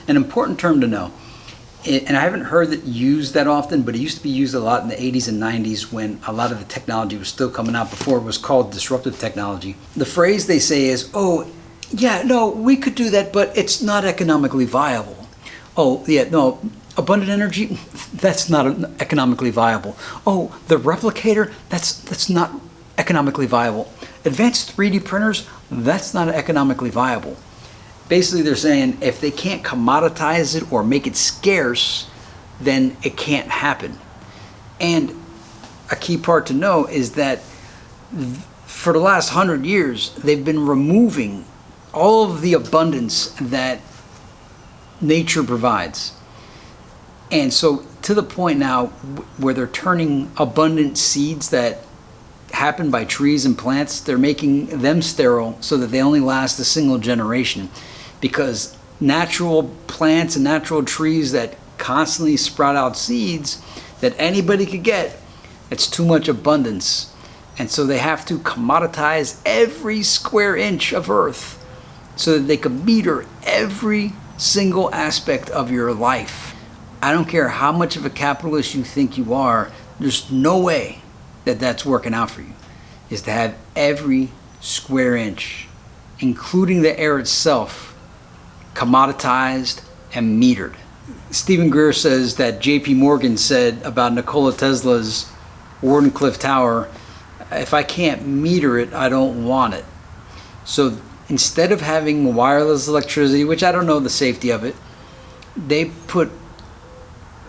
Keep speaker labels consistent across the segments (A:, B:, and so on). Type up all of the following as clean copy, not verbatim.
A: an important term to know. And I haven't heard it used that often, but it used to be used a lot in the 80s and 90s when a lot of the technology was still coming out before it was called disruptive technology. The phrase they say is, oh, yeah, no, we could do that, but it's not economically viable. Oh, yeah, no, abundant energy, that's not economically viable. Oh, the replicator, that's not economically viable. Advanced 3D printers, that's not economically viable. Basically, they're saying if they can't commoditize it or make it scarce, then it can't happen. And a key part to know is that for the last 100 years, they've been removing all of the abundance that nature provides. And so to the point now where they're turning abundant seeds that happen by trees and plants, they're making them sterile so that they only last a single generation. Because natural plants and natural trees that constantly sprout out seeds that anybody could get, it's too much abundance. And so they have to commoditize every square inch of earth so that they can meter every single aspect of your life. I don't care how much of a capitalist you think you are, there's no way that that's working out for you, is to have every square inch, including the air itself, commoditized and metered. Stephen Greer says that J.P. Morgan said about Nikola Tesla's Wardenclyffe Tower, if I can't meter it, I don't want it. So instead of having wireless electricity, which I don't know the safety of it, they put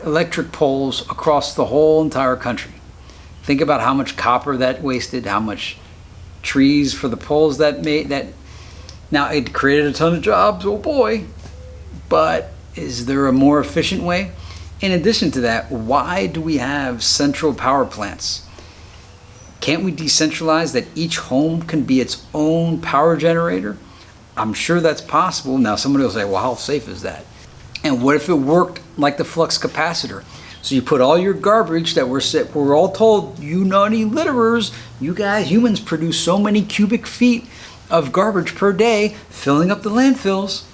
A: electric poles across the whole entire country. Think about how much copper that wasted, how much trees for the poles that made that. Now, it created a ton of jobs, oh boy, but is there a more efficient way? In addition to that, why do we have central power plants? Can't we decentralize that each home can be its own power generator? I'm sure that's possible. Now, somebody will say, well, how safe is that? And what if it worked like the flux capacitor? So you put all your garbage that we're all told, you naughty litterers, you guys, humans produce so many cubic feet of garbage per day, filling up the landfills.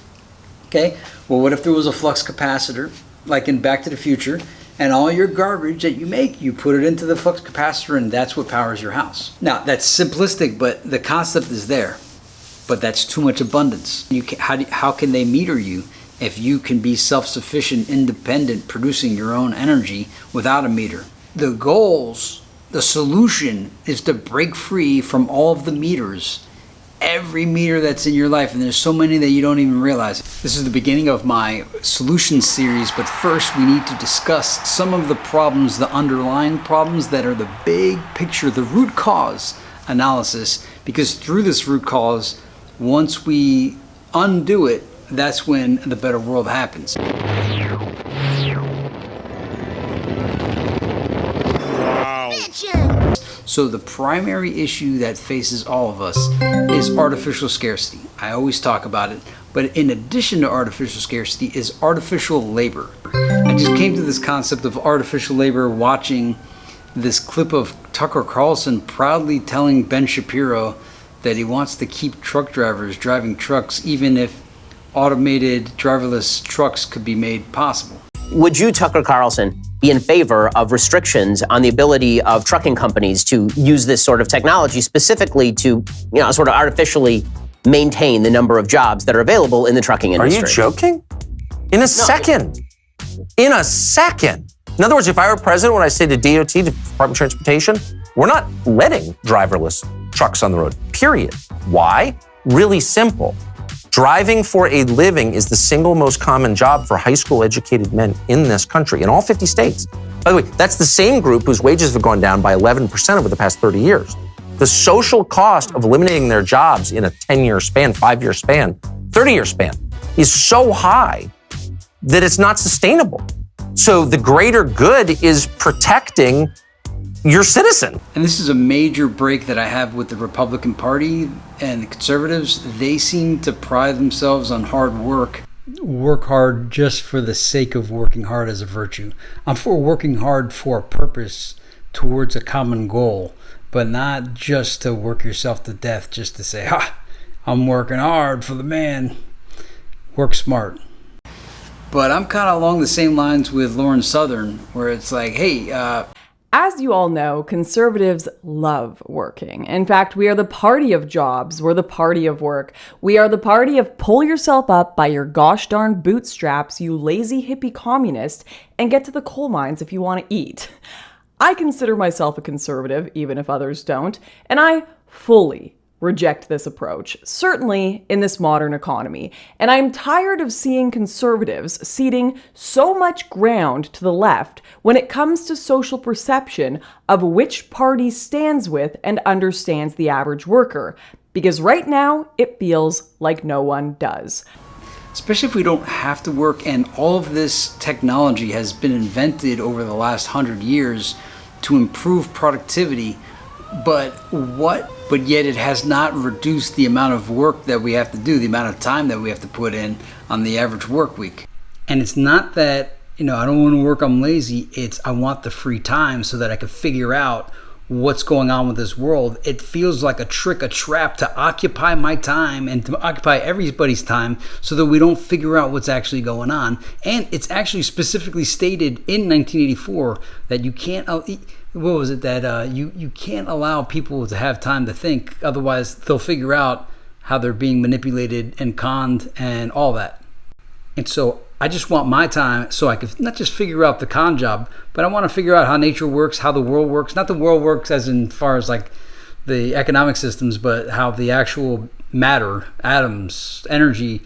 A: Okay, well, what if there was a flux capacitor, like in Back to the Future, and all your garbage that you make, you put it into the flux capacitor, and that's what powers your house. Now, that's simplistic, but the concept is there. But that's too much abundance. How can they meter you if you can be self-sufficient, independent, producing your own energy without a meter? The goals, the solution is to break free from all of the meters, every meter that's in your life, and there's so many that you don't even realize. This is the beginning of my solutions series, but first we need to discuss some of the problems, the underlying problems that are the big picture, the root cause analysis, because through this root cause, once we undo it, that's when the better world happens. So the primary issue that faces all of us is artificial scarcity. I always talk about it, but in addition to artificial scarcity is artificial labor. I just came to this concept of artificial labor watching this clip of Tucker Carlson proudly telling Ben Shapiro that he wants to keep truck drivers driving trucks even if automated driverless trucks could be made possible.
B: Would you, Tucker Carlson, be in favor of restrictions on the ability of trucking companies to use this sort of technology specifically to, sort of artificially maintain the number of jobs that are available in the trucking industry?
C: Are you joking? In a second. In a second. In other words, if I were president, when I say to DOT, to Department of Transportation, we're not letting driverless trucks on the road, period. Why? Really simple. Driving for a living is the single most common job for high school educated men in this country, in all 50 states. By the way, that's the same group whose wages have gone down by 11% over the past 30 years. The social cost of eliminating their jobs in a 10-year span, 5-year span, 30-year span is so high that it's not sustainable. So the greater good is protecting your citizen.
A: And this is a major break that I have with the Republican Party and the conservatives. They seem to pride themselves on hard work. Work hard just for the sake of working hard as a virtue. I'm for working hard for a purpose towards a common goal, but not just to work yourself to death just to say, I'm working hard for the man. Work smart. But I'm kind of along the same lines with Lauren Southern, where it's like, hey,
D: as you all know, conservatives love working. In fact, we are the party of jobs. We're the party of work. We are the party of pull yourself up by your gosh darn bootstraps, you lazy hippie communist, and get to the coal mines if you want to eat. I consider myself a conservative, even if others don't, and I fully reject this approach, certainly in this modern economy. And I'm tired of seeing conservatives ceding so much ground to the left when it comes to social perception of which party stands with and understands the average worker. Because right now, it feels like no one does.
A: especially if we don't have to work, and all of this technology has been invented over the last 100 years to improve productivity, but yet it has not reduced the amount of work that we have to do, the amount of time that we have to put in on the average work week. And it's not that, I don't want to work, I'm lazy. It's I want the free time so that I can figure out what's going on with this world. It feels like a trick, a trap to occupy my time and to occupy everybody's time so that we don't figure out what's actually going on. And it's actually specifically stated in 1984 that you can't, you can't allow people to have time to think, otherwise they'll figure out how they're being manipulated and conned and all that. And so I just want my time so I can not just figure out the con job, but I want to figure out how nature works, how the world works. Not the world works as in far as like the economic systems, but how the actual matter, atoms, energy,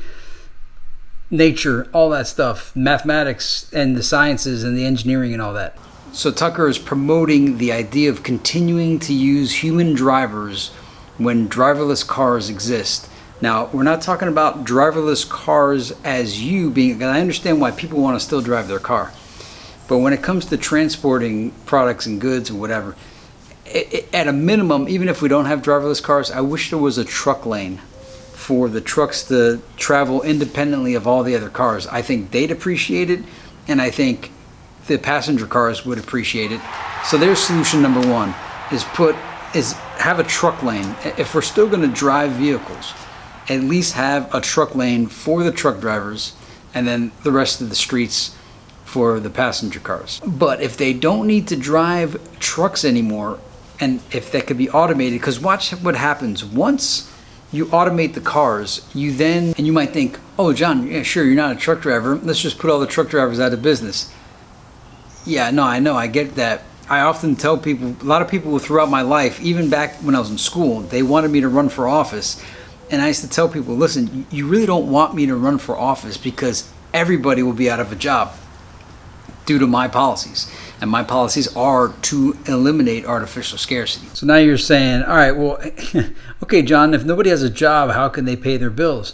A: nature, all that stuff, mathematics and the sciences and the engineering and all that. So Tucker is promoting the idea of continuing to use human drivers when driverless cars exist. Now, we're not talking about driverless cars as you being, and I understand why people want to still drive their car. But when it comes to transporting products and goods and whatever, at a minimum, even if we don't have driverless cars, I wish there was a truck lane for the trucks to travel independently of all the other cars. I think they'd appreciate it, and I think the passenger cars would appreciate it. So there's solution number one, is have a truck lane. If we're still going to drive vehicles, at least have a truck lane for the truck drivers and then the rest of the streets for the passenger cars. But if they don't need to drive trucks anymore, and if that could be automated, because watch what happens. Once you automate the cars, and you might think, oh, John, yeah, sure, you're not a truck driver. Let's just put all the truck drivers out of business. Yeah, no, I know, I get that. I often tell people, a lot of people throughout my life, even back when I was in school, they wanted me to run for office. And I used to tell people, listen, you really don't want me to run for office because everybody will be out of a job due to my policies. And my policies are to eliminate artificial scarcity. So now you're saying, all right, well, okay, John, if nobody has a job, how can they pay their bills?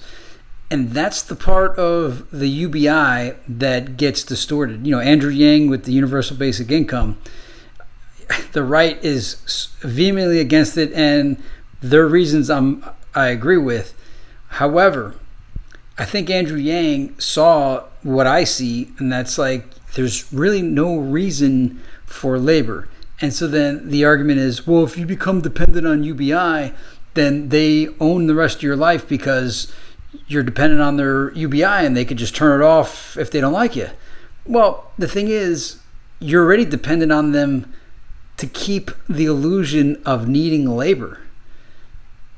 A: And that's the part of the UBI that gets distorted. Andrew Yang with the Universal Basic Income, the right is vehemently against it, and their reasons I agree with. However, I think Andrew Yang saw what I see, and that's like there's really no reason for labor. And so then the argument is, well, if you become dependent on UBI, then they own the rest of your life because you're dependent on their UBI and they could just turn it off if they don't like you. Well, the thing is, you're already dependent on them to keep the illusion of needing labor.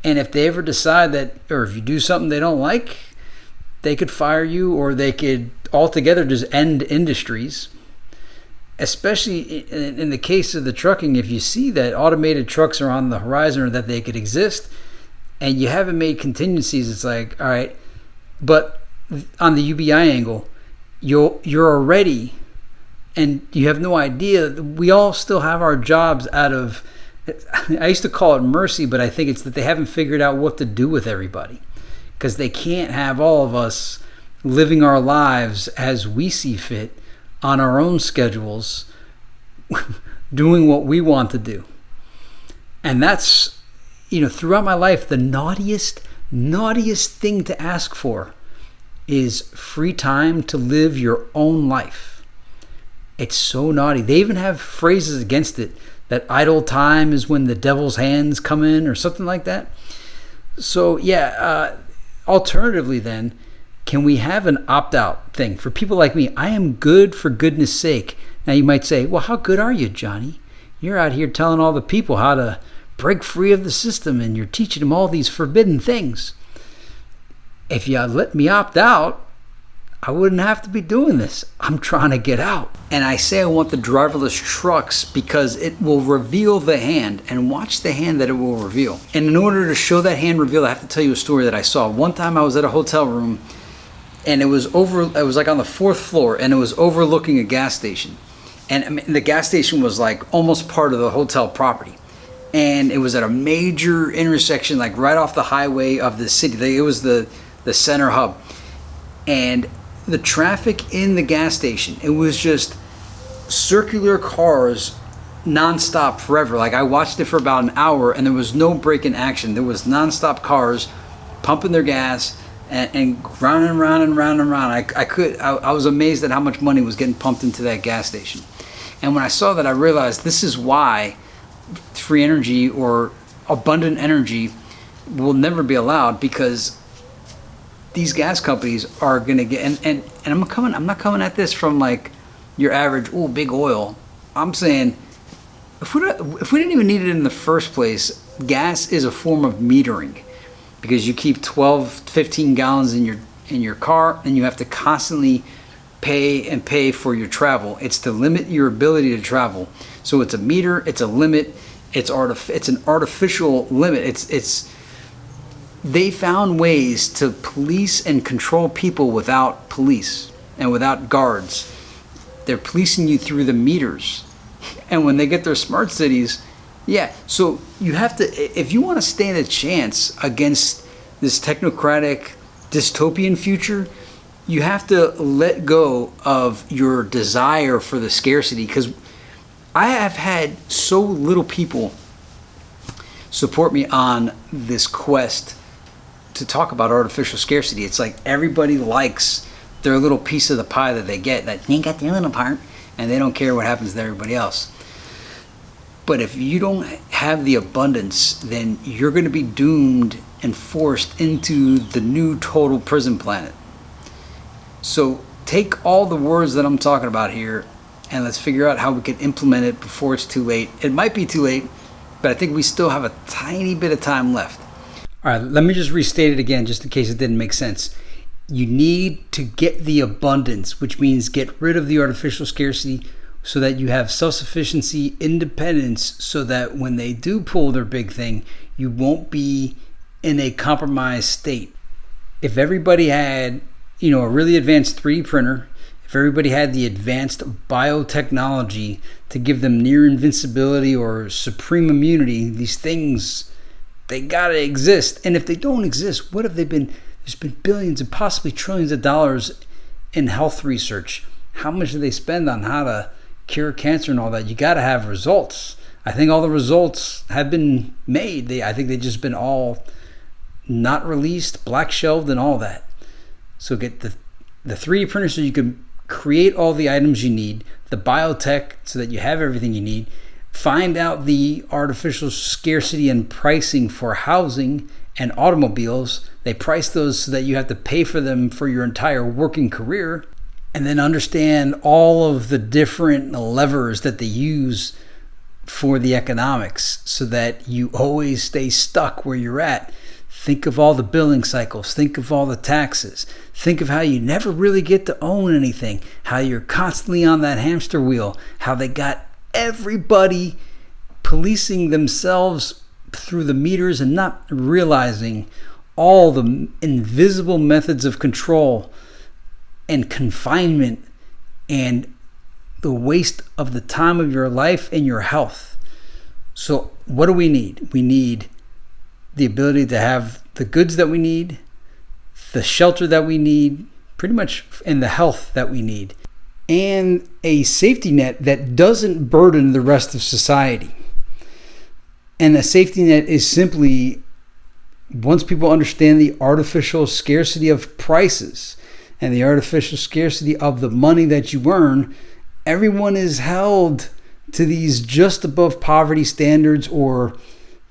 A: And if they ever decide that, or if you do something they don't like, they could fire you, or they could altogether just end industries. Especially in the case of the trucking, if you see that automated trucks are on the horizon or that they could exist, and you haven't made contingencies, it's like, all right, but on the UBI angle, you're already, and you have no idea, we all still have our jobs out of, I used to call it mercy, but I think it's that they haven't figured out what to do with everybody, because they can't have all of us living our lives as we see fit on our own schedules, doing what we want to do. And that's, throughout my life, the naughtiest thing to ask for is free time to live your own life. It's so naughty. They even have phrases against it, that idle time is when the devil's hands come in or something like that. So yeah, alternatively then, Can we have an opt-out thing for people like me? I am good for goodness sake. Now you might say, well, how good are you, Johnny? You're out here telling all the people how to break free of the system, and you're teaching them all these forbidden things. If you let me opt out, I wouldn't have to be doing this. I'm trying to get out. And I say I want the driverless trucks because it will reveal the hand, and watch the hand that it will reveal. And in order to show that hand reveal, I have to tell you a story that I saw. One time I was at a hotel room, and it was like on the 4th floor, and it was overlooking a gas station. And I mean, the gas station was like almost part of the hotel property. And it was at a major intersection, like right off the highway of the city. It was the center hub. And the traffic in the gas station, it was just circular cars nonstop forever. Like I watched it for about an hour, and there was no break in action. There was nonstop cars pumping their gas and round and round and round and round. I was amazed at how much money was getting pumped into that gas station. And when I saw that, I realized this is why free energy or abundant energy will never be allowed, because these gas companies are going to get, and I'm not coming at this from like your average, big oil. I'm saying if we didn't even need it in the first place, gas is a form of metering, because you keep 12, 15 gallons in your car, and you have to constantly pay for your travel. It's to limit your ability to travel. So it's a meter, it's a limit, it's an artificial limit. They found ways to police and control people without police and without guards. They're policing you through the meters. And when they get their smart cities, so you have to, if you want to stand a chance against this technocratic dystopian future, you have to let go of your desire for the scarcity. Because I have had so little people support me on this quest to talk about artificial scarcity. It's like everybody likes their little piece of the pie that they get, that they got their little part, and they don't care what happens to everybody else. But if you don't have the abundance, then you're going to be doomed and forced into the new total prison planet. So take all the words that I'm talking about here, and let's figure out how we can implement it before it's too late. It might be too late, but I think we still have a tiny bit of time left. All right, let me just restate it again, just in case it didn't make sense. You need to get the abundance, which means get rid of the artificial scarcity, so that you have self-sufficiency, independence, so that when they do pull their big thing, you won't be in a compromised state. If everybody had, a really advanced 3D printer, if everybody had the advanced biotechnology to give them near invincibility or supreme immunity, these things, they gotta exist. And if they don't exist, what have they been? There's been billions and possibly trillions of dollars in health research. How much do they spend on how to cure cancer and all that? You gotta have results. I think all the results have been made. I think they've just been all not released, black shelved and all that. So get the 3D printer so you can create all the items you need, the biotech so that you have everything you need. Find out the artificial scarcity and pricing for housing and automobiles. They price those so that you have to pay for them for your entire working career. And then understand all of the different levers that they use for the economics so that you always stay stuck where you're at. Think of all the billing cycles. Think of all the taxes. Think of how you never really get to own anything. How you're constantly on that hamster wheel. How they got everybody policing themselves through the meters and not realizing all the invisible methods of control and confinement and the waste of the time of your life and your health. So what do we need? We need the ability to have the goods that we need, the shelter that we need, pretty much, and the health that we need, and a safety net that doesn't burden the rest of society. And a safety net is simply, once people understand the artificial scarcity of prices and the artificial scarcity of the money that you earn, everyone is held to these just above poverty standards or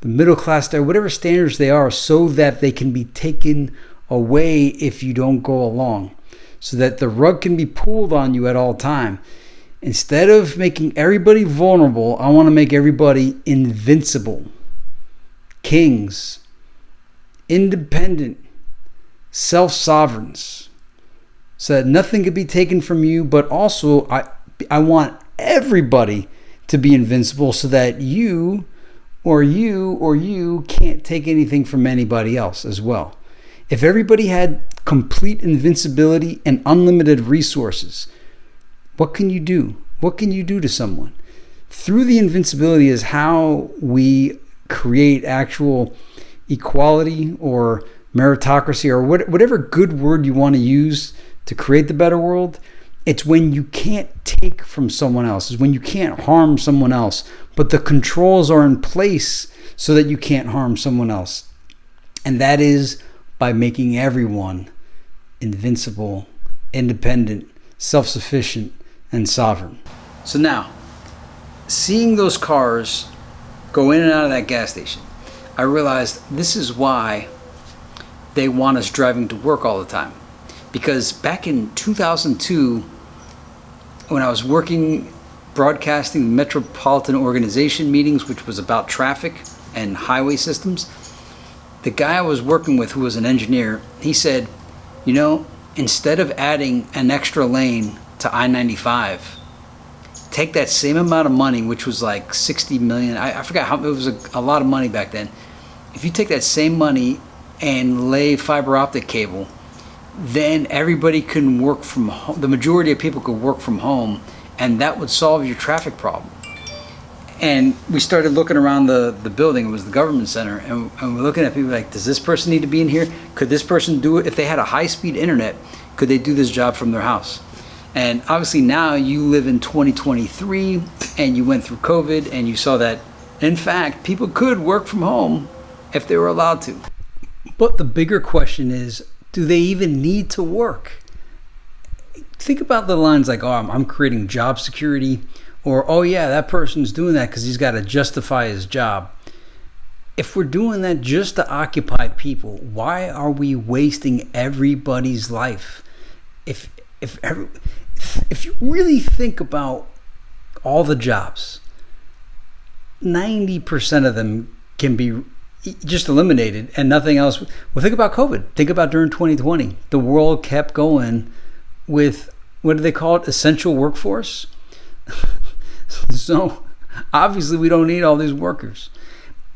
A: the middle class, whatever standards they are, so that they can be taken away if you don't go along, so that the rug can be pulled on you at all time. Instead of making everybody vulnerable, I want to make everybody invincible. Kings, independent, self-sovereigns, so that nothing could be taken from you, but also I want everybody to be invincible, so that you can't take anything from anybody else as well. If everybody had complete invincibility and unlimited resources, what can you do? What can you do to someone? Through the invincibility is how we create actual equality or meritocracy, or whatever good word you want to use to create the better world. It's when you can't take from someone else. It's when you can't harm someone else, but the controls are in place so that you can't harm someone else. And that is by making everyone invincible, independent, self-sufficient, and sovereign. So now, seeing those cars go in and out of that gas station, I realized this is why they want us driving to work all the time. Because back in 2002, when I was working broadcasting metropolitan organization meetings, which was about traffic and highway systems, the guy I was working with, who was an engineer, he said, instead of adding an extra lane to I-95, take that same amount of money, which was like 60 million, I forgot how, it was a lot of money back then. If you take that same money and lay fiber optic cable, then everybody can work from home. The majority of people could work from home, and that would solve your traffic problem. And we started looking around the building. It was the government center, and we're looking at people like, does this person need to be in here? Could this person do it? If they had a high-speed internet, could they do this job from their house? And obviously now you live in 2023, and you went through COVID, and you saw that, in fact, people could work from home if they were allowed to. But the bigger question is, do they even need to work? Think about the lines like, I'm creating job security, or, oh yeah, that person's doing that because he's got to justify his job. If we're doing that just to occupy people, why are we wasting everybody's life? If you really think about all the jobs, 90% of them can be just eliminated and nothing else. Well, think about COVID. Think about during 2020. The world kept going with, what do they call it? Essential workforce. So obviously we don't need all these workers.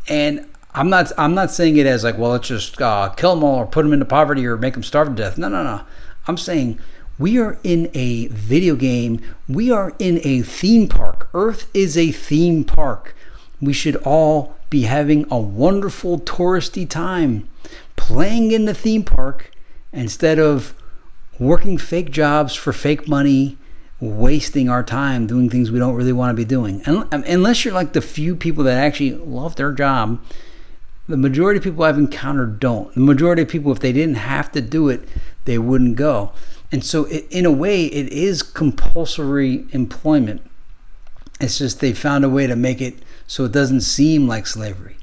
A: And I'm not saying it as like, well, let's just kill them all or put them into poverty or make them starve to death. No. I'm saying we are in a video game. We are in a theme park. Earth is a theme park. We should all be having a wonderful touristy time playing in the theme park instead of working fake jobs for fake money, wasting our time doing things we don't really want to be doing. And unless you're like the few people that actually love their job, the majority of people I've encountered don't. The majority of people, if they didn't have to do it, they wouldn't go. And so in a way, it is compulsory employment. It's just they found a way to make it so it doesn't seem like slavery.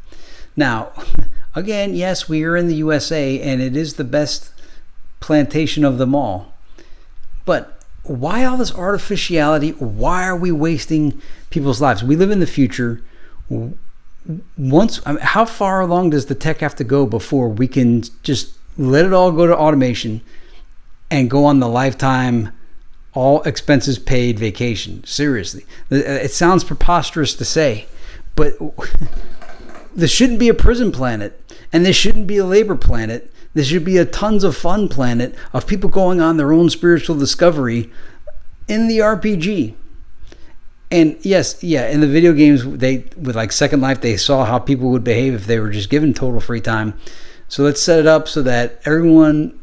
A: Now, again, yes, we are in the USA, and it is the best plantation of them all. But why all this artificiality? Why are we wasting people's lives? We live in the future. How far along does the tech have to go before we can just let it all go to automation and go on the lifetime, all expenses paid vacation? Seriously. It sounds preposterous to say, but this shouldn't be a prison planet, and this shouldn't be a labor planet. This should be a tons of fun planet of people going on their own spiritual discovery in the RPG. And yes, in the video games, with like Second Life, they saw how people would behave if they were just given total free time. So let's set it up so that everyone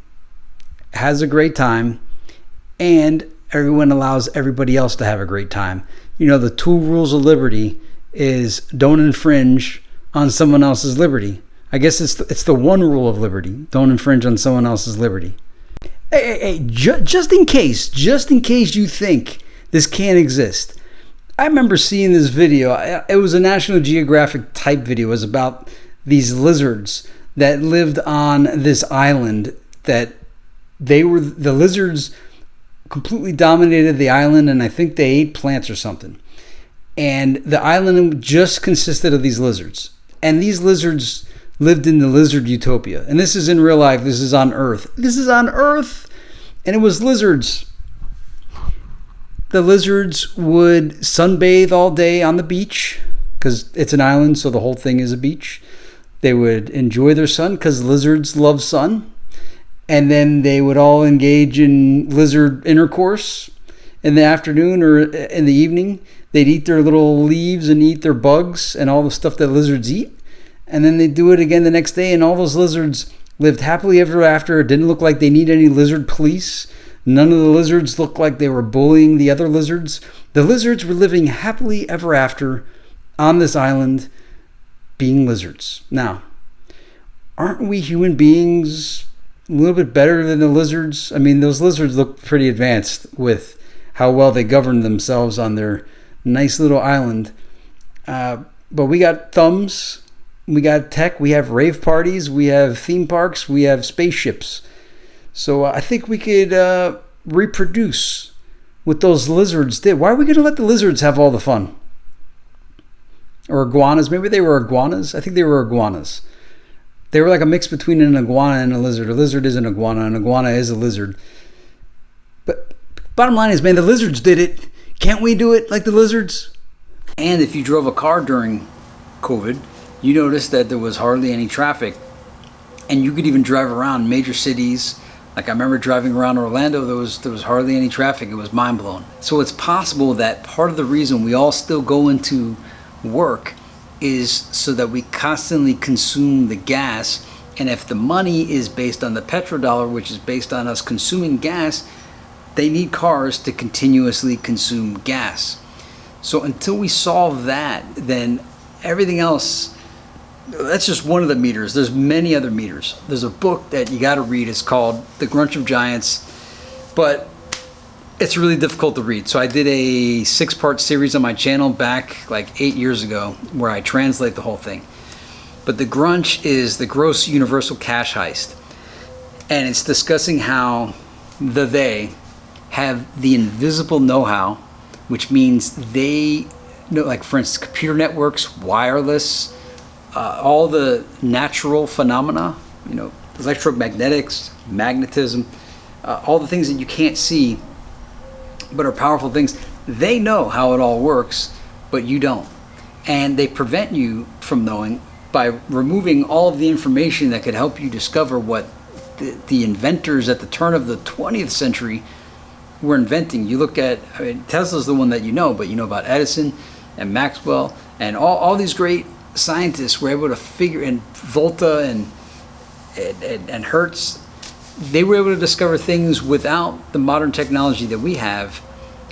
A: has a great time and everyone allows everybody else to have a great time. The 2 rules of liberty is don't infringe on someone else's liberty. I guess it's the 1 rule of liberty. Don't infringe on someone else's liberty. Hey, just in case you think this can't exist, I remember seeing this video. It was a National Geographic type video. It was about these lizards that lived on this island that the lizards completely dominated the island, and I think they ate plants or something. And the island just consisted of these lizards. And these lizards lived in the lizard utopia. And this is in real life. This is on Earth. This is on Earth. And it was lizards. The lizards would sunbathe all day on the beach because it's an island, so the whole thing is a beach. They would enjoy their sun because lizards love sun. And then they would all engage in lizard intercourse in the afternoon or in the evening. They'd eat their little leaves and eat their bugs and all the stuff that lizards eat. And then they'd do it again the next day, and all those lizards lived happily ever after. It didn't look like they need any lizard police. None of the lizards looked like they were bullying the other lizards. The lizards were living happily ever after on this island being lizards. Now, aren't we human beings a little bit better than the lizards? I mean, those lizards look pretty advanced with how well they govern themselves on their nice little island. But we got thumbs, we got tech, we have rave parties, we have theme parks, we have spaceships. So I think we could reproduce what those lizards did. Why are we going to let the lizards have all the fun? Or iguanas. Maybe they were iguanas. I think they were iguanas. They were like a mix between an iguana and a lizard. A lizard is an iguana is a lizard. But bottom line is, man, the lizards did it. Can't we do it like the lizards? And if you drove a car during COVID, you noticed that there was hardly any traffic. And you could even drive around major cities. Like I remember driving around Orlando, there was hardly any traffic. It was mind-blowing. So it's possible that part of the reason we all still go into work is so that we constantly consume the gas. And if the money is based on the petrodollar, which is based on us consuming gas, they need cars to continuously consume gas. So until we solve that, then everything else, that's just one of the meters. There's many other meters. There's a book that you got to read. It's called The Grunch of Giants, but it's really difficult to read. So I did a 6-part series on my channel back like 8 years ago where I translate the whole thing. But The Grunch is the gross universal cash heist. And it's discussing how they have the invisible know-how, which means they know, like for instance, computer networks, wireless, all the natural phenomena, electromagnetics, magnetism, all the things that you can't see but are powerful things. They know how it all works, but you don't. And they prevent you from knowing by removing all of the information that could help you discover what the inventors at the turn of the 20th century were inventing. You look at, Tesla's the one that you know, but you know about Edison and Maxwell and all these great scientists were able to figure, and Volta and Hertz, they were able to discover things without the modern technology that we have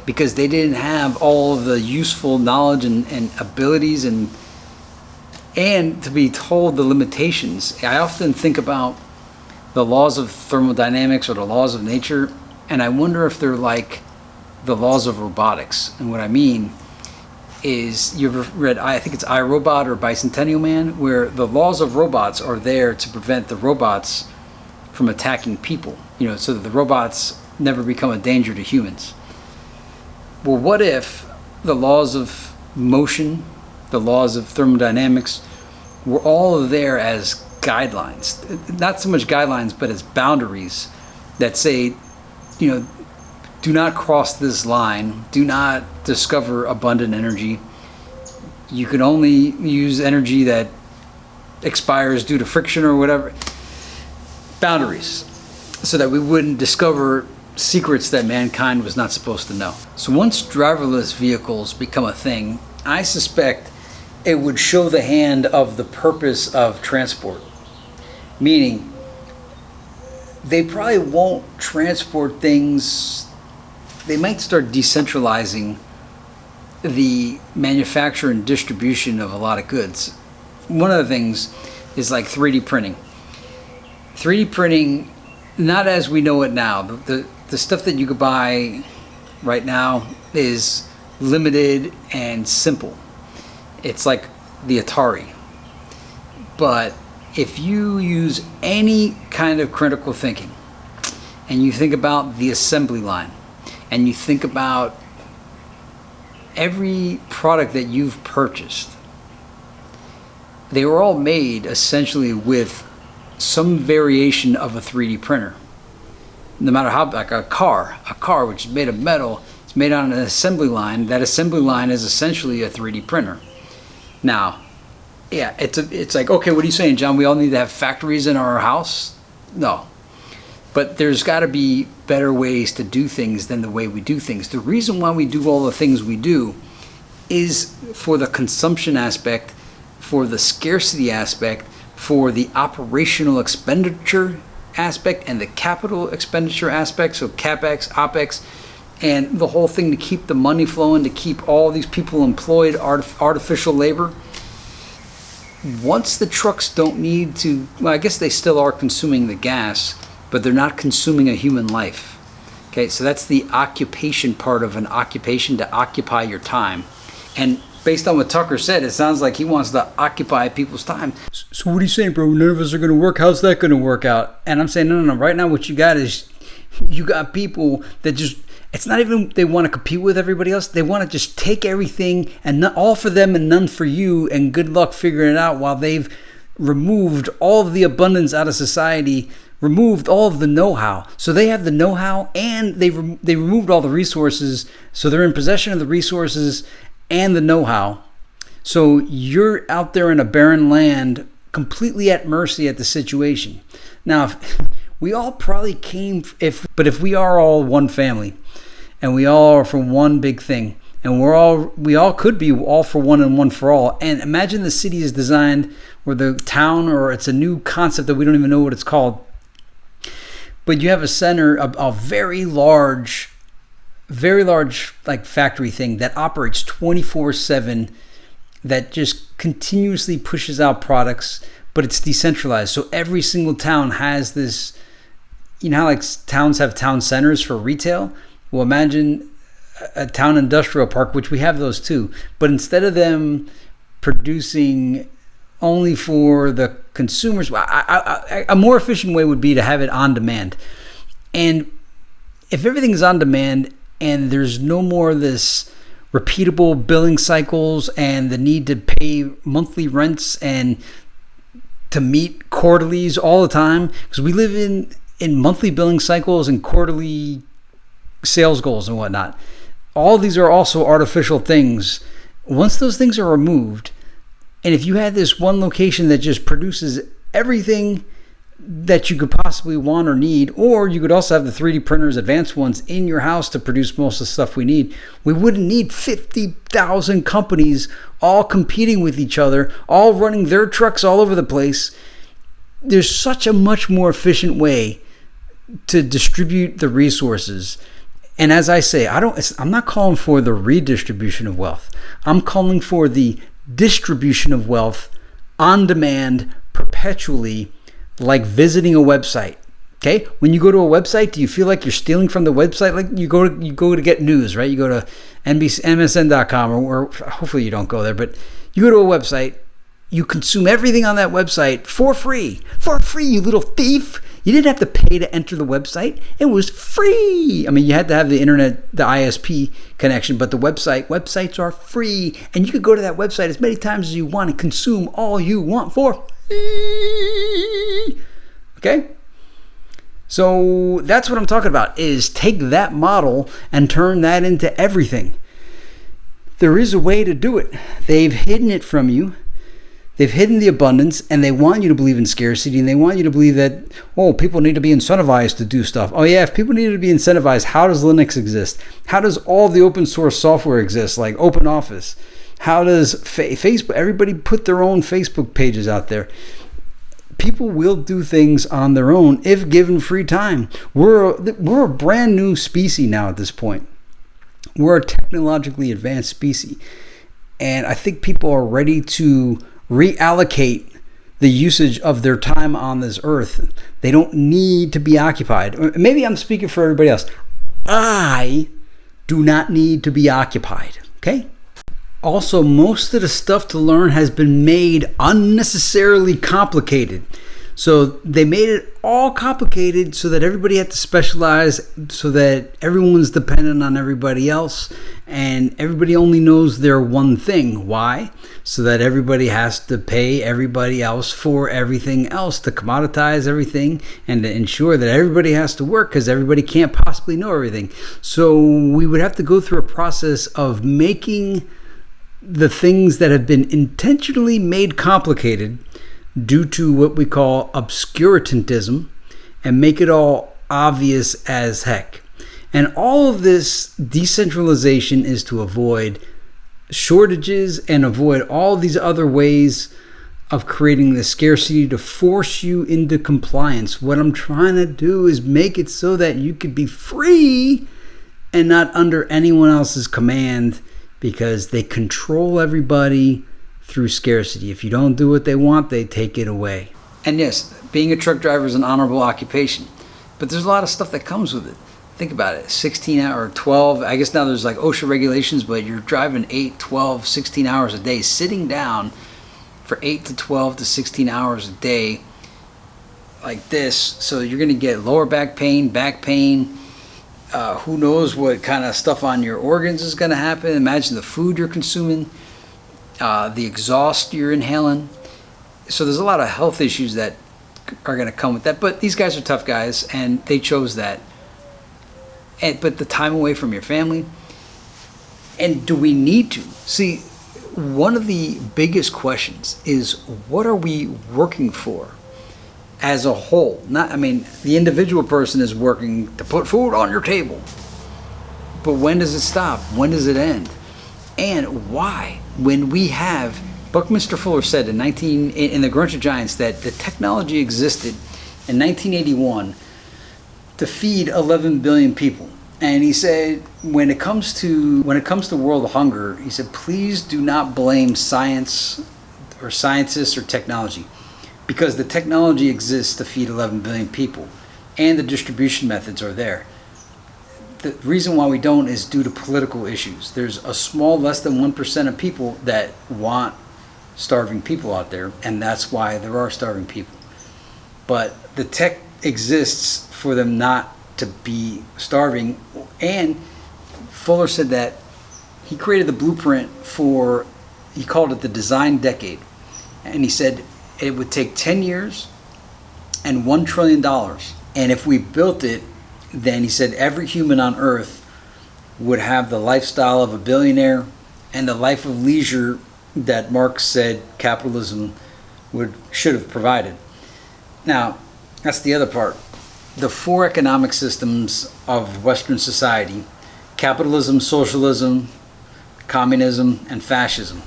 A: because they didn't have all of the useful knowledge and abilities and to be told the limitations. I often think about the laws of thermodynamics or the laws of nature, and I wonder if they're like the laws of robotics. And what I mean is, you ever read, I think it's I, Robot or Bicentennial Man, where the laws of robots are there to prevent the robots from attacking people, so that the robots never become a danger to humans. Well, what if the laws of motion, the laws of thermodynamics were all there as guidelines? Not so much guidelines, but as boundaries that say, do not cross this line, do not discover abundant energy. You can only use energy that expires due to friction or whatever. Boundaries, so that we wouldn't discover secrets that mankind was not supposed to know. So once driverless vehicles become a thing, I suspect it would show the hand of the purpose of transport. Meaning, they probably won't transport things. They might start decentralizing the manufacture and distribution of a lot of goods. One of the things is like 3D printing. 3D printing, not as we know it now. The stuff that you could buy right now is limited and simple. It's like the Atari. But if you use any kind of critical thinking, and you think about the assembly line, and you think about every product that you've purchased, they were all made essentially with some variation of a 3D printer. No matter how, like a car which is made of metal, it's made on an assembly line. That assembly line is essentially a 3D printer. Now, yeah, it's like, okay, what are you saying, John? We all need to have factories in our house? No. But there's got to be better ways to do things than the way we do things. The reason why we do all the things we do is for the consumption aspect, for the scarcity aspect, for the operational expenditure aspect, and the capital expenditure aspect, so CapEx, OpEx, and the whole thing to keep the money flowing, to keep all these people employed, artificial labor. Once the trucks don't need to, well, I guess they still are consuming the gas, but they're not consuming a human life. Okay, so that's the occupation part of an occupation, to occupy your time. And based on what Tucker said, it sounds like he wants to occupy people's time. So what are you saying, bro? None of us are going to work. How's that going to work out? And I'm saying, no. Right now what you got is, you got people that just, it's not even they want to compete with everybody else. They want to just take everything and not, all for them and none for you, and good luck figuring it out, while they've removed all of the abundance out of society, removed all of the know-how. So they have the know-how, and they removed all the resources. So they're in possession of the resources and the know-how. So you're out there in a barren land, completely at mercy at the situation. Now, we all probably if we are all one family, and we all are from one big thing, and we all could be all for one and one for all. And imagine the city is designed, or the town, or it's a new concept that we don't even know what it's called. But you have a center, a very large like factory thing that operates 24/7, that just continuously pushes out products, but it's decentralized. So every single town has this, you know how like towns have town centers for retail? Well, imagine a town industrial park, which we have those too, but instead of them producing only for the consumers, a more efficient way would be to have it on demand. And if everything is on demand, and there's no more this repeatable billing cycles and the need to pay monthly rents and to meet quarterlies all the time, because we live in monthly billing cycles and quarterly sales goals and whatnot. All these are also artificial things. Once those things are removed, and if you had this one location that just produces everything that you could possibly want or need, or you could also have the 3D printers, advanced ones, in your house to produce most of the stuff we need, we wouldn't need 50,000 companies all competing with each other, all running their trucks all over the place. There's such a much more efficient way to distribute the resources. And as I say, I'm not calling for the redistribution of wealth. I'm calling for the distribution of wealth on demand, perpetually, like visiting a website. Okay, when you go to a website, do you feel like you're stealing from the website? Like you go to get news, right? You go to MSN.com, or hopefully you don't go there, but you go to a website, you consume everything on that website for free, you little thief. You didn't have to pay to enter the website. It was free. I mean, you had to have the internet, the ISP connection, but the websites are free, and you could go to that website as many times as you want and consume all you want for free. Okay? So that's what I'm talking about, is take that model and turn that into everything. There is a way to do it. They've hidden it from you. They've hidden the abundance, and they want you to believe in scarcity, and they want you to believe that, oh, people need to be incentivized to do stuff. Oh yeah, if people needed to be incentivized, how does Linux exist? How does all the open source software exist, like OpenOffice? How does Facebook, everybody put their own Facebook pages out there. People will do things on their own if given free time. We're a brand new species now at this point. We're a technologically advanced species. And I think people are ready to reallocate the usage of their time on this earth. They don't need to be occupied. Maybe I'm speaking for everybody else. I do not need to be occupied. Okay? Also, most of the stuff to learn has been made unnecessarily complicated. So they made it all complicated so that everybody had to specialize, so that everyone's dependent on everybody else, and everybody only knows their one thing. Why? So that everybody has to pay everybody else for everything else, to commoditize everything and to ensure that everybody has to work, because everybody can't possibly know everything. So we would have to go through a process of making the things that have been intentionally made complicated due to what we call obscurantism, and make it all obvious as heck. And all of this decentralization is to avoid shortages and avoid all these other ways of creating the scarcity to force you into compliance. What I'm trying to do is make it so that you could be free and not under anyone else's command, because they control everybody through scarcity. If you don't do what they want, they take it away. And yes, being a truck driver is an honorable occupation, but there's a lot of stuff that comes with it. Think about it, 16 hour, 12, I guess now there's like OSHA regulations, but you're driving 8, 12, 16 hours a day, sitting down for 8 to 12 to 16 hours a day like this. So you're gonna get lower back pain, who knows what kind of stuff on your organs is gonna happen. Imagine the food you're consuming, the exhaust you're inhaling. So there's a lot of health issues that are gonna come with that, but these guys are tough guys and they chose that. But the time away from your family, and do we need to? See, one of the biggest questions is, what are we working for as a whole? The individual person is working to put food on your table, but when does it stop? When does it end? And why? When we have, Buckminster Fuller said in The Grunch of Giants that the technology existed in 1981 to feed 11 billion people. And he said, when it comes to world hunger, he said, please do not blame science or scientists or technology, because the technology exists to feed 11 billion people and the distribution methods are there. The reason why we don't is due to political issues. There's a small, less than 1% of people that want starving people out there, and that's why there are starving people. But the tech exists for them not to be starving. And Fuller said that he created the blueprint for, he called it the design decade. And he said it would take 10 years and $1 trillion. And if we built it, then he said every human on earth would have the lifestyle of a billionaire and the life of leisure that Marx said capitalism should have provided. Now, that's the other part. The four economic systems of Western society, capitalism, socialism, communism, and fascism,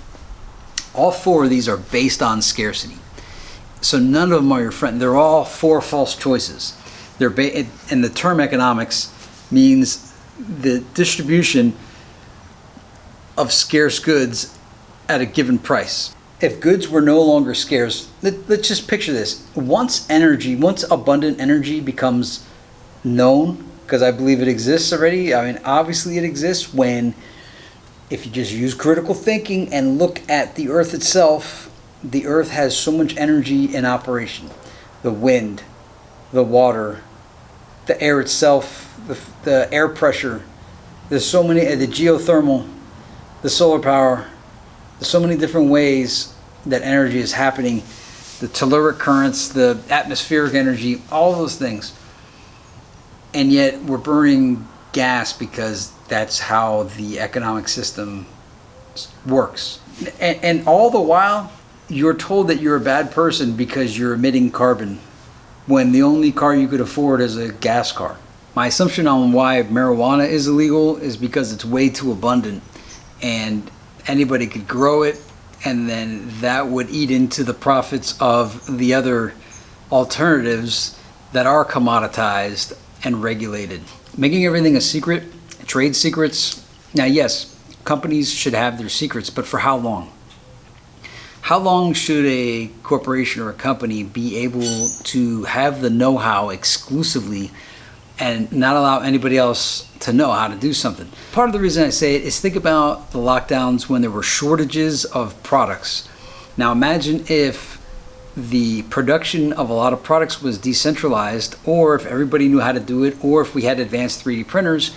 A: all four of these are based on scarcity. So none of them are your friend. They're all four false choices. And the term economics means the distribution of scarce goods at a given price. If goods were no longer scarce, let's just picture this. Once abundant energy becomes known, because I believe it exists already, obviously it exists if you just use critical thinking and look at the earth itself, the earth has so much energy in operation. The wind, the water, the air itself, the air pressure, there's so many, the geothermal, the solar power, there's so many different ways that energy is happening, the telluric currents, the atmospheric energy, all those things. And yet we're burning gas because that's how the economic system works. And all the while, you're told that you're a bad person because you're emitting carbon, when the only car you could afford is a gas car. My assumption on why marijuana is illegal is because it's way too abundant and anybody could grow it, and then that would eat into the profits of the other alternatives that are commoditized and regulated. Making everything a secret, trade secrets. Now, yes, companies should have their secrets, but for how long? How long should a corporation or a company be able to have the know-how exclusively and not allow anybody else to know how to do something? Part of the reason I say it is, think about the lockdowns when there were shortages of products. Now imagine if the production of a lot of products was decentralized, or if everybody knew how to do it, or if we had advanced 3D printers,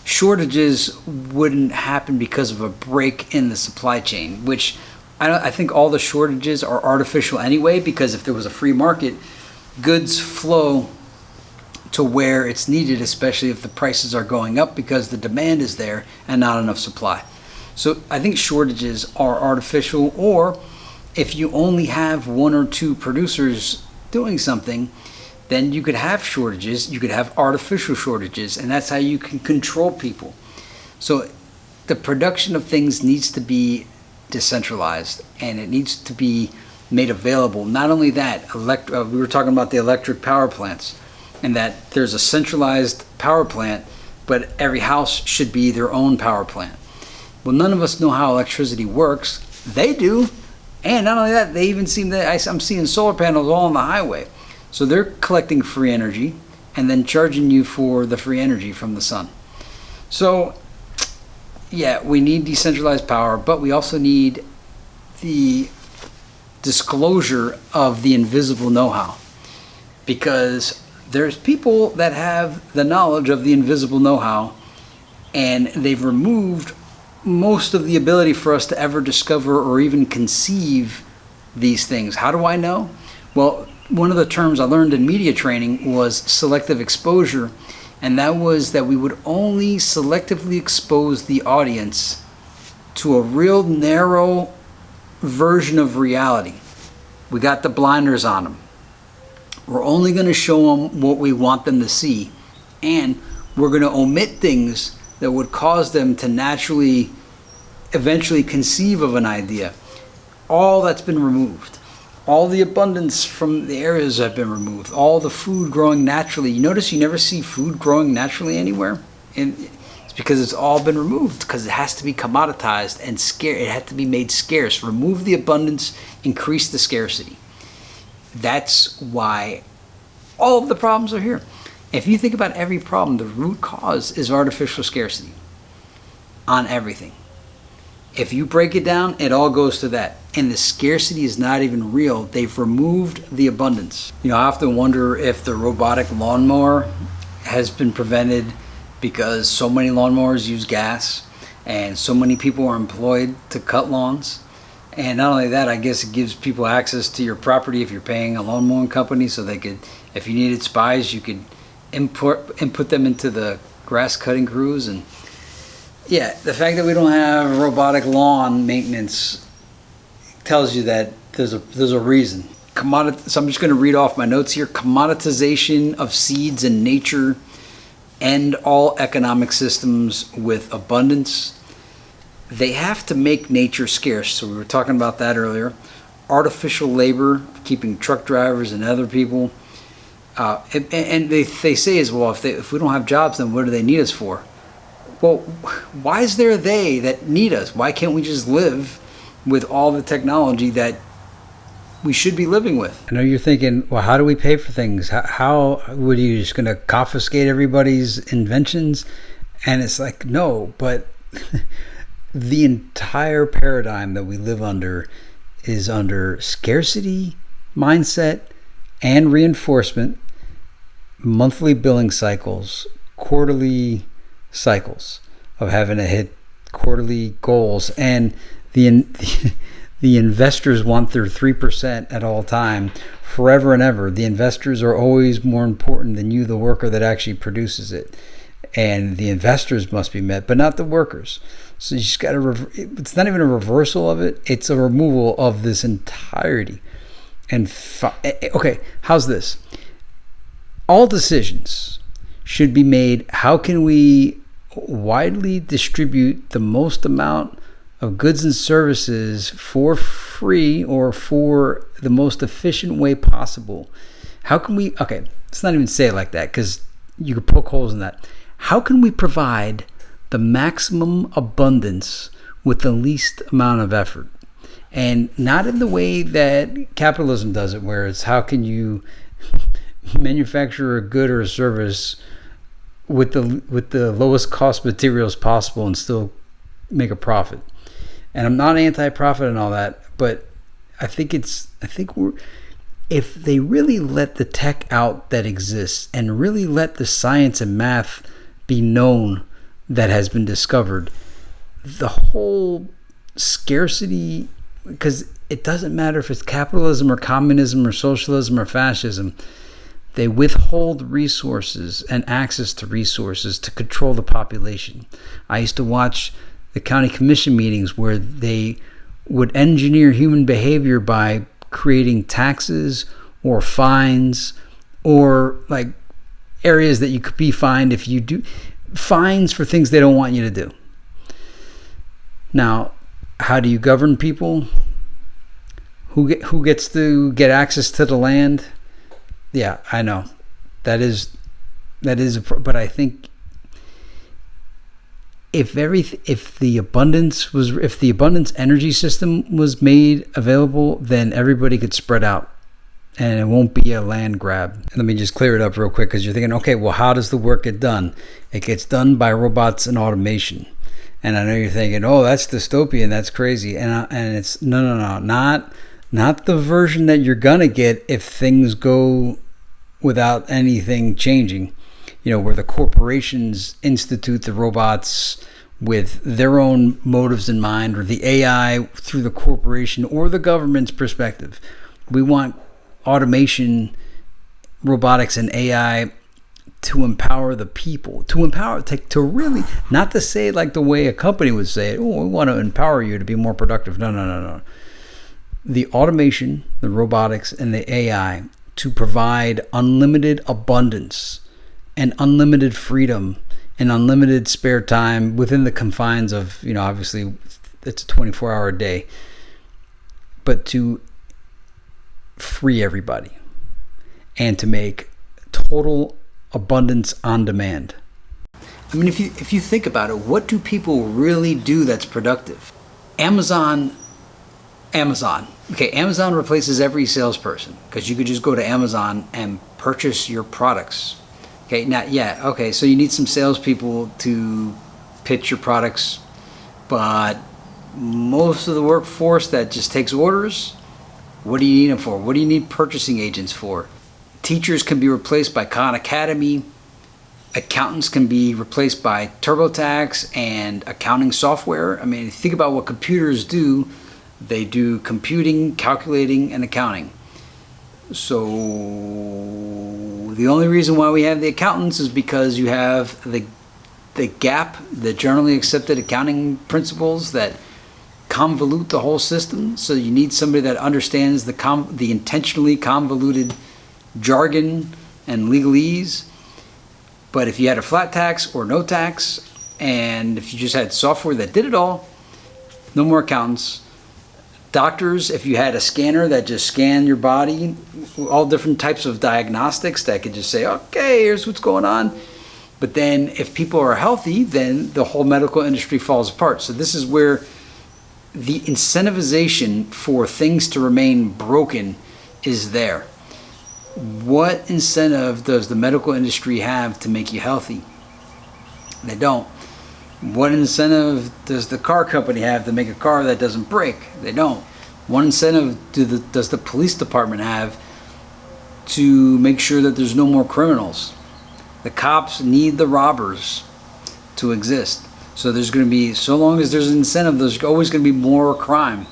A: shortages wouldn't happen because of a break in the supply chain, which I think all the shortages are artificial anyway, because if there was a free market, goods flow to where it's needed, especially if the prices are going up because the demand is there and not enough supply. So I think shortages are artificial, or if you only have 1 or 2 producers doing something, then you could have shortages, you could have artificial shortages, and that's how you can control people. So the production of things needs to be decentralized, and it needs to be made available. Not only that, we were talking about the electric power plants, and that there's a centralized power plant, but every house should be their own power plant. Well, none of us know how electricity works. They do. And not only that, they even seem that I'm seeing solar panels all on the highway. So they're collecting free energy and then charging you for the free energy from the sun. So yeah, we need decentralized power, but we also need the disclosure of the invisible know-how, because there's people that have the knowledge of the invisible know-how, and they've removed most of the ability for us to ever discover or even conceive these things. How do I know? Well, one of the terms I learned in media training was selective exposure, and that was that we would only selectively expose the audience to a real narrow version of reality. We got the blinders on them. We're only going to show them what we want them to see, and we're going to omit things that would cause them to naturally, eventually conceive of an idea. All that's been removed. All the abundance from the areas have been removed. All the food growing naturally. You notice you never see food growing naturally anywhere? And it's because it's all been removed, because it has to be commoditized and scarce. It had to be made scarce. Remove the abundance, increase the scarcity. That's why all of the problems are here. If you think about every problem, the root cause is artificial scarcity on everything. If you break it down, it all goes to that. And the scarcity is not even real. They've removed the abundance. You know, I often wonder if the robotic lawnmower has been prevented because so many lawnmowers use gas and so many people are employed to cut lawns. And not only that, I guess it gives people access to your property if you're paying a lawn mowing company, so they could, if you needed spies, you could input them into the grass cutting crews. And yeah, the fact that we don't have robotic lawn maintenance tells you that there's a reason. So I'm just going to read off my notes here. Commoditization of seeds in nature. End all economic systems with abundance. They have to make nature scarce. So we were talking about that earlier. Artificial labor, keeping truck drivers and other people. And they say as well, if we don't have jobs, then what do they need us for? Well, why is there they that need us? Why can't we just live with all the technology that we should be living with? I know you're thinking, well, how do we pay for things? How would you just going to confiscate everybody's inventions? And it's like, no, but the entire paradigm that we live under is under scarcity mindset and reinforcement, monthly billing cycles, quarterly cycles of having to hit quarterly goals, and the investors want their 3% at all time, forever and ever. The investors are always more important than you, the worker that actually produces it. And the investors must be met, but not the workers. So you just got to, it's not even a reversal of it, it's a removal of this entirety. And okay, how's this? All decisions should be made, how can we widely distribute the most amount of goods and services for free or for the most efficient way possible? How can we, okay, let's not even say it like that, because you could poke holes in that. How can we provide the maximum abundance with the least amount of effort? And not in the way that capitalism does it, where it's how can you manufacture a good or a service with the lowest cost materials possible and still make a profit. And I'm not anti-profit and all that, but if they really let the tech out that exists and really let the science and math be known that has been discovered, the whole scarcity, because it doesn't matter if it's capitalism or communism or socialism or fascism, they withhold resources and access to resources to control the population. I used to watch the county commission meetings where they would engineer human behavior by creating taxes or fines, or like areas that you could be fined if you do fines for things they don't want you to do. Now, how do you govern people? Who gets to get access to the land? Yeah, I know that is but I think if the abundance energy system was made available, then everybody could spread out and it won't be a land grab. Let me just clear it up real quick, because you're thinking, okay, well, how does the work get done? It gets done by robots and automation. And I know you're thinking, oh, that's dystopian, that's crazy. And it's no, not the version that you're gonna get if things go without anything changing. Where the corporations institute the robots with their own motives in mind, or the AI through the corporation or the government's perspective. We want automation, robotics, and AI to empower the people, to really, not to say it like the way a company would say it, oh, we want to empower you to be more productive. No. The automation, the robotics, and the AI to provide unlimited abundance and unlimited freedom and unlimited spare time within the confines of, obviously it's a 24-hour day, but to free everybody and to make total abundance on demand. I mean, if you think about it, what do people really do that's productive? Amazon. Okay, Amazon replaces every salesperson, because you could just go to Amazon and purchase your products. Okay, so you need some salespeople to pitch your products, but most of the workforce that just takes orders, what do you need them for? What do you need purchasing agents for? Teachers can be replaced by Khan Academy. Accountants can be replaced by TurboTax and accounting software. I mean, think about what computers do. They do computing, calculating, and accounting. So the only reason why we have the accountants is because you have the GAAP, the generally accepted accounting principles that convolute the whole system. So you need somebody that understands the intentionally convoluted jargon and legalese. But if you had a flat tax or no tax, and if you just had software that did it all, no more accountants. Doctors, if you had a scanner that just scanned your body, all different types of diagnostics that could just say, okay, here's what's going on. But then if people are healthy, then the whole medical industry falls apart. So this is where the incentivization for things to remain broken is there. What incentive does the medical industry have to make you healthy? They don't. What incentive does the car company have to make a car that doesn't break? They don't. What incentive does the police department have to make sure that there's no more criminals? The cops need the robbers to exist. So there's going to be, so long as there's an incentive, there's always going to be more crime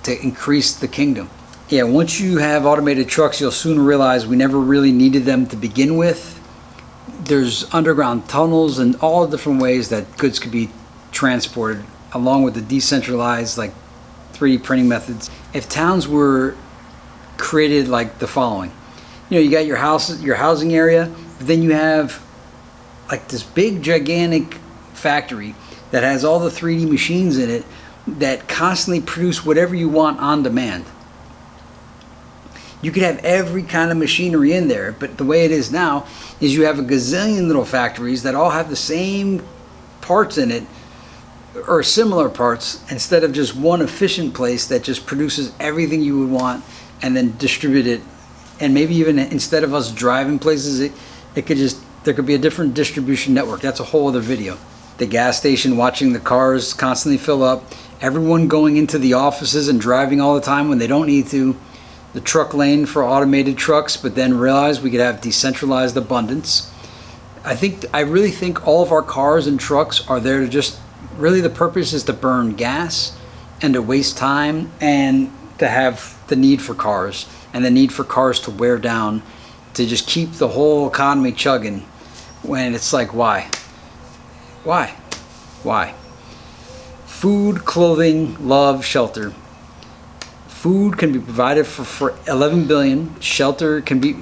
A: to increase the kingdom. Yeah, once you have automated trucks, you'll soon realize we never really needed them to begin with. There's underground tunnels and all different ways that goods could be transported, along with the decentralized, like 3D printing methods. If towns were created like the following, you got your housing area, but then you have like this big gigantic factory that has all the 3D machines in it that constantly produce whatever you want on demand. You could have every kind of machinery in there, but the way it is now is you have a gazillion little factories that all have the same parts in it, or similar parts, instead of just one efficient place that just produces everything you would want and then distribute it. And maybe even instead of us driving places, there could be a different distribution network. That's a whole other video. The gas station watching the cars constantly fill up, everyone going into the offices and driving all the time when they don't need to, the truck lane for automated trucks, but then realize we could have decentralized abundance. I really think all of our cars and trucks are there to just, really the purpose is to burn gas and to waste time and to have the need for cars and the need for cars to wear down, to just keep the whole economy chugging, when it's like, why? Food, clothing, love, shelter. Food can be provided for 11 billion. Shelter can be,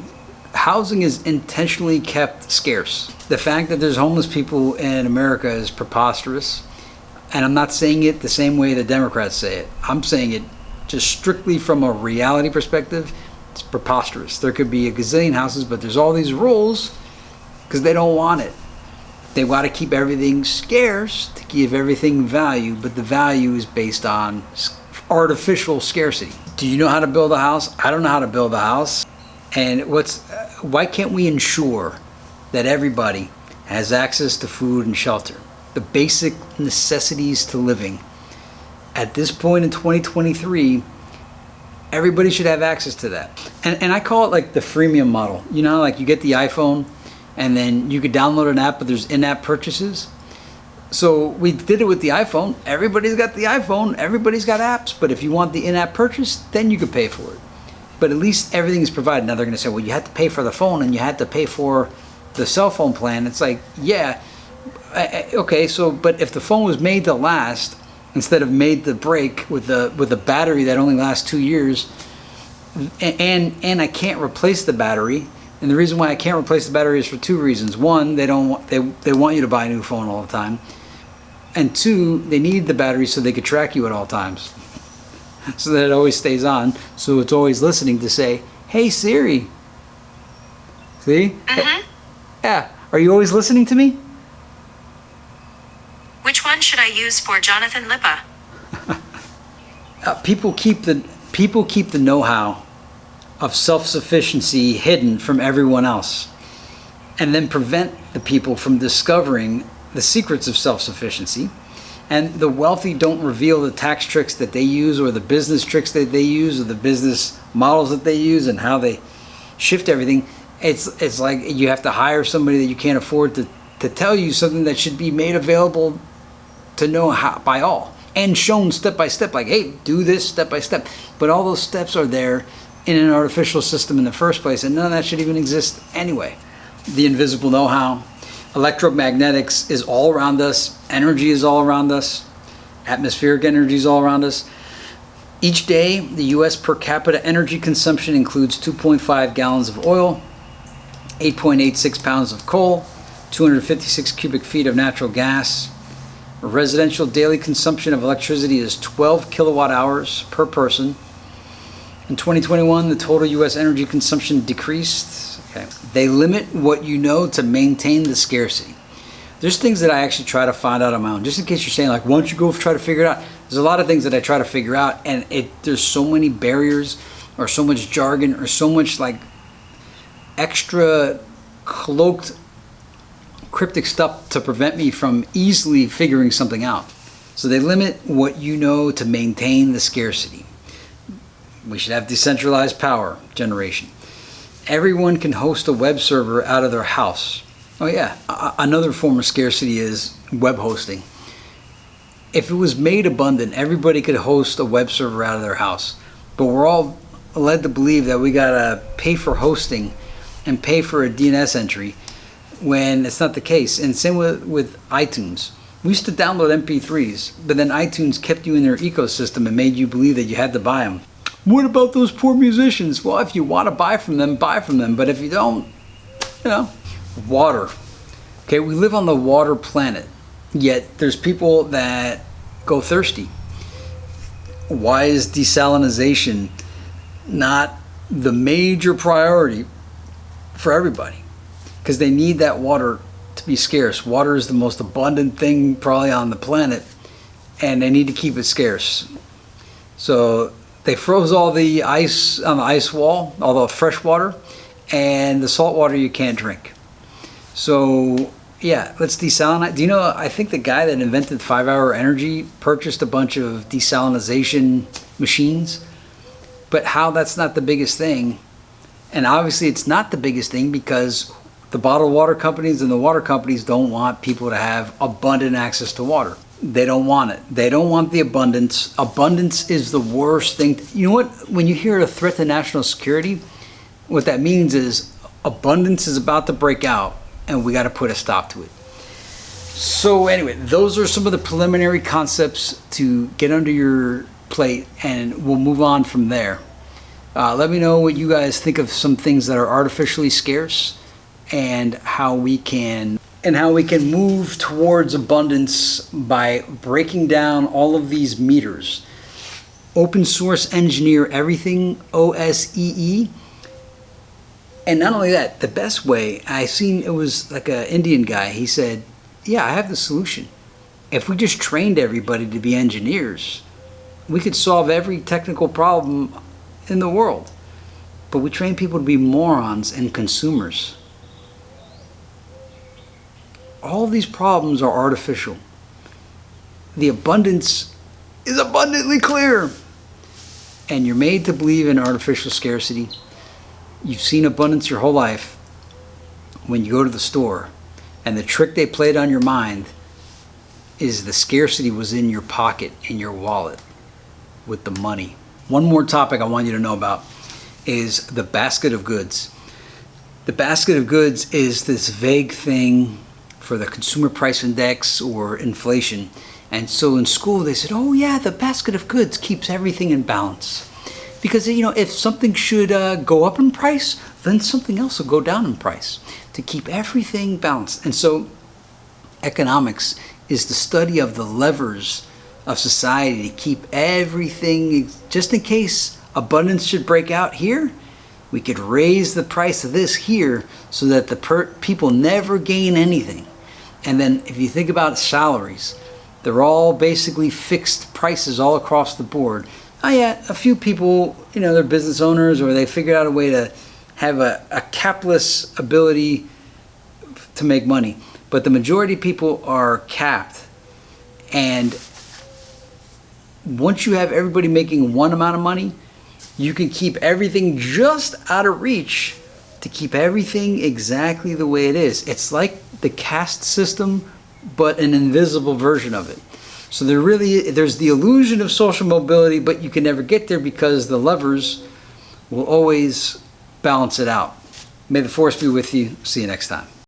A: housing is intentionally kept scarce. The fact that there's homeless people in America is preposterous. And I'm not saying it the same way the Democrats say it. I'm saying it just strictly from a reality perspective. It's preposterous. There could be a gazillion houses, but there's all these rules because they don't want it. They want to keep everything scarce to give everything value, but the value is based on artificial scarcity. Do you know how to build a house? I don't know how to build a house. And why can't we ensure that everybody has access to food and shelter? The basic necessities to living. At this point in 2023, everybody should have access to that. And I call it like the freemium model. You know, like you get the iPhone and then you could download an app, but there's in-app purchases. So we did it with the iPhone. Everybody's got the iPhone. Everybody's got apps. But if you want the in-app purchase, then you could pay for it. But at least everything is provided. Now they're going to say, well, you had to pay for the phone and you had to pay for the cell phone plan. It's like, yeah, okay. So, but if the phone was made to last instead of made to break with a battery that only lasts 2 years, and I can't replace the battery. And the reason why I can't replace the battery is for two reasons. One, they want you to buy a new phone all the time. And two, they need the battery so they could track you at all times. So that it always stays on. So it's always listening to say, hey Siri. See?
E: Mm-hmm.
A: Yeah. Are you always listening to me?
E: Which one should I use for Jonathan Lippa?
A: People keep the know-how of self-sufficiency hidden from everyone else, and then prevent the people from discovering the secrets of self-sufficiency. And the wealthy don't reveal the tax tricks that they use, or the business tricks that they use, or the business models that they use, and how they shift everything. It's like you have to hire somebody that you can't afford to tell you something that should be made available to know how by all, and shown step by step, like, hey, do this step by step. But all those steps are there in an artificial system in the first place, and none of that should even exist anyway. The invisible know-how. Electromagnetics is all around us. Energy is all around us. Atmospheric energy is all around us. Each day, the U.S. per capita energy consumption includes 2.5 gallons of oil, 8.86 pounds of coal, 256 cubic feet of natural gas. Residential daily consumption of electricity is 12 kilowatt hours per person. In 2021, the total U.S. energy consumption decreased. Okay. They limit what you know to maintain the scarcity. There's things that I actually try to find out on my own, just in case you're saying, like, why don't you go try to figure it out? There's a lot of things that I try to figure out, and there's so many barriers, or so much jargon, or so much like extra cloaked, cryptic stuff to prevent me from easily figuring something out. So they limit what you know to maintain the scarcity. We should have decentralized power generation. Everyone can host a web server out of their house. Oh yeah, another form of scarcity is web hosting. If it was made abundant, everybody could host a web server out of their house. But we're all led to believe that we gotta pay for hosting and pay for a DNS entry when it's not the case. And same with iTunes. We used to download MP3s, but then iTunes kept you in their ecosystem and made you believe that you had to buy them. What about those poor musicians? Well, if you want to buy from them, buy from them. But if you don't, water. Okay, we live on the water planet, yet there's people that go thirsty. Why is desalination not the major priority for everybody? Because they need that water to be scarce. Water is the most abundant thing probably on the planet, and they need to keep it scarce. So they froze all the ice on the ice wall, all the fresh water, and the salt water you can't drink. So Yeah, let's desalinize. Do you know, I think the guy that invented 5-hour energy purchased a bunch of desalinization machines, but how that's not the biggest thing. And obviously it's not the biggest thing because the bottled water companies and the water companies don't want people to have abundant access to water. They don't want it. They don't want the abundance. Abundance is the worst thing. You know what? When you hear a threat to national security, what that means is abundance is about to break out and we got to put a stop to it. So anyway, those are some of the preliminary concepts to get under your plate, and we'll move on from there. Let me know what you guys think of some things that are artificially scarce and how we can move towards abundance by breaking down all of these meters. Open source engineer everything, OSEE. And not only that, the best way, I seen it was like an Indian guy. He said, yeah, I have the solution. If we just trained everybody to be engineers, we could solve every technical problem in the world. But we train people to be morons and consumers. All these problems are artificial. The abundance is abundantly clear. And you're made to believe in artificial scarcity. You've seen abundance your whole life when you go to the store, and the trick they played on your mind is the scarcity was in your pocket, in your wallet, with the money. One more topic I want you to know about is the basket of goods. The basket of goods is this vague thing for the consumer price index or inflation. And so in school they said, oh yeah, the basket of goods keeps everything in balance. Because, you know, if something should go up in price, then something else will go down in price to keep everything balanced. And so economics is the study of the levers of society to keep everything, just in case abundance should break out here, we could raise the price of this here so that the people never gain anything. And then if you think about salaries, they're all basically fixed prices all across the board. Oh yeah, a few people, you know, they're business owners or they figured out a way to have a capless ability to make money. But the majority of people are capped. And once you have everybody making one amount of money, you can keep everything just out of reach to keep everything exactly the way it is. It's like the caste system, but an invisible version of it. So there's the illusion of social mobility, but you can never get there because the levers will always balance it out. May the force be with you. See you next time.